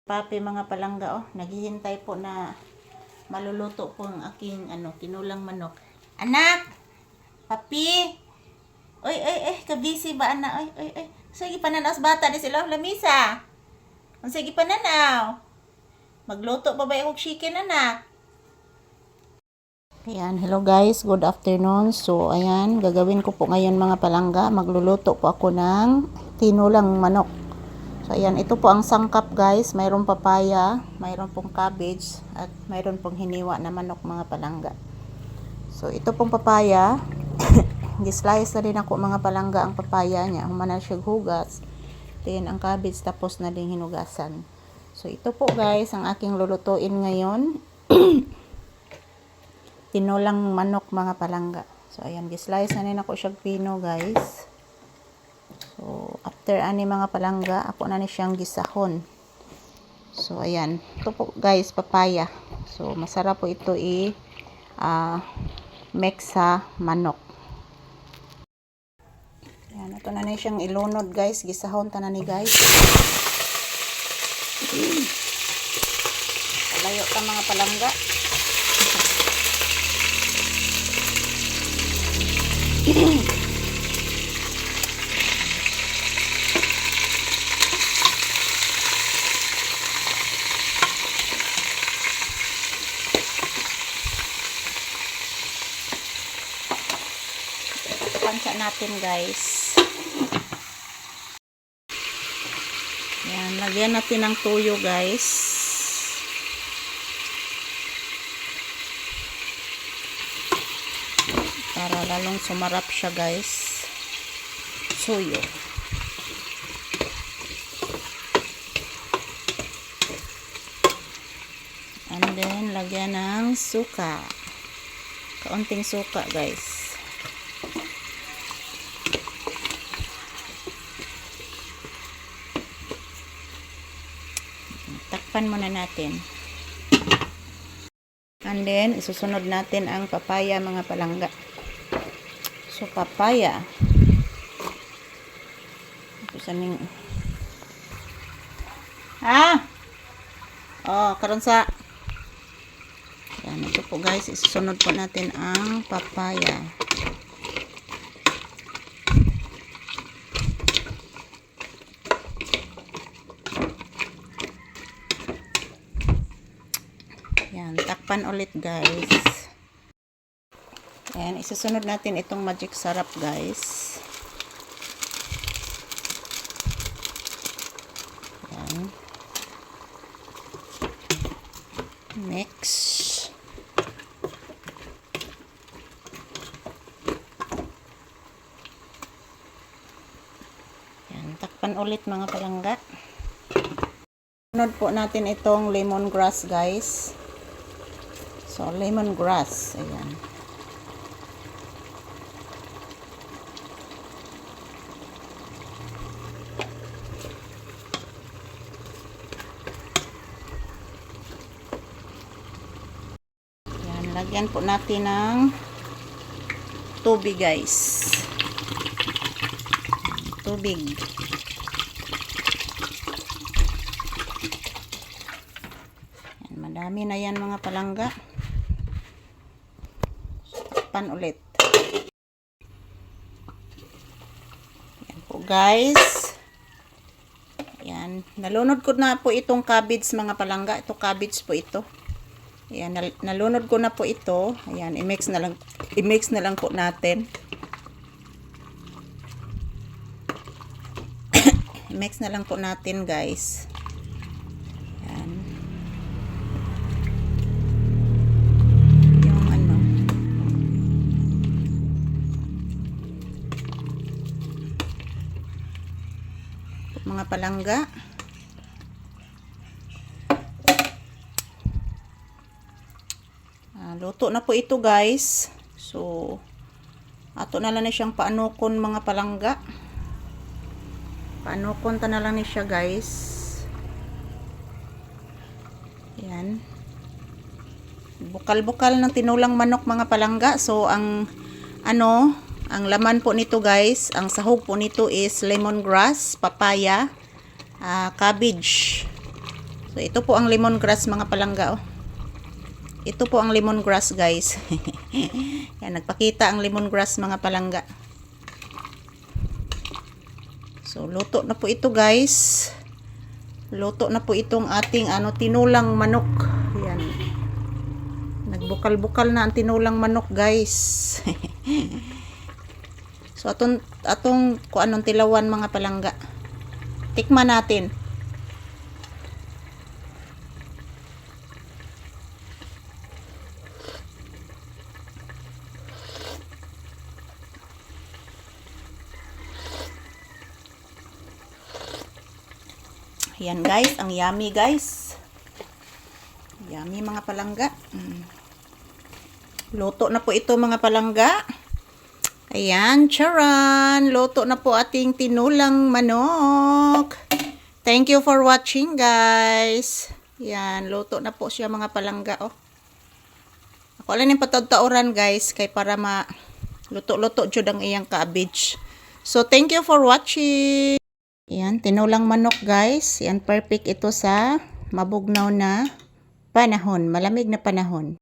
Papi mga palangga, naghihintay po na maluluto po ang aking tinulang manok. Anak! Papi! Oy, kabisi ba anak? Oy. Sige pananaw sa bata ni sila lamisa. Sige pananaw. Magluto pa ba yung chicken anak? Ayan, hello guys, good afternoon. So, ayan, gagawin ko po ngayon mga palangga. Magluluto po ako ng tinulang manok. So, ayan, ito po ang sangkap guys. Mayroong papaya, mayroon pong cabbage, at mayroon pong hiniwa na manok mga palangga. So, ito pong papaya. Gislice na din ako mga palangga ang papaya niya. Humana siya hugas. Then, ang cabbage tapos na din hinugasan. So, ito po guys, ang aking lulutuin ngayon. Tinulang manok mga palangga. So, ayan, gislice na din ako siya pino guys. So, after ani mga palangga, ako na ni siyang gisahon. So, ayan. Ito po guys, papaya. So, masarap po ito mix sa manok. Ayan, ito na ni siyang ilunod guys. Gisahon tanan ni guys. Layo ka mga palangga. Pansa natin guys. Yan, lagyan natin ng tuyo guys. Para lalong sumarap siya guys. Tuyo. And then lagyan ng suka. Kaunting suka guys. Takpan muna natin. And then, isusunod natin ang papaya mga palangga. So, papaya. Ito saning... karon sa... Yan, ito po guys. Isusunod po natin ang papaya. Yan, takpan ulit guys. Ayan, isusunod natin itong magic sarap guys. Ayan. Mix. Ayan, takpan ulit mga palangga. Sunod po natin itong lemongrass guys. So, lemongrass. Ayan. Ayan. Lagyan po natin ng tubig guys. Tubig. Ayan. Madami na yan mga palangga. Pan ulit. Ayan po guys. Ayan. Nalunod ko na po itong cabbage mga palangga. Ito cabbage po ito. Ayan. Nalunod ko na po ito. Ayan. I-mix na lang po natin. I-mix na lang po natin guys. Ayan. Mga palangga. Luto na po ito guys. So, ato na lang ni siyang paanukon mga palangga. Paanukon ta na lang ni siya guys. Yan. Bukal-bukal ng tinulang manok mga palangga. So, ang laman po nito guys, ang sahog po nito is lemongrass, papaya, cabbage. So, So, ito po ang lemongrass mga palangga, oh. Ito po ang lemongrass, guys. Yan, nagpakita ang lemongrass mga palangga. So, luto na po ito, guys. Luto na po itong ating tinulang manok. Yan. Nagbukal-bukal na ang tinulang manok, guys. So, atong anong tilawan mga palangga. Tikman natin. Yan guys, ang yummy guys. Yummy mga palangga. Luto na po ito mga palangga. Ayan, charan. Luto na po ating tinulang manok. Thank you for watching guys. Yan, luto na po siya mga palangga. Oh. Ako lang yung patagtauran guys, kay para luto-luto jud ang iyang cabbage. So, thank you for watching. Yan, tinulang manok guys. Yan, perfect ito sa mabugnaw na panahon, malamig na panahon.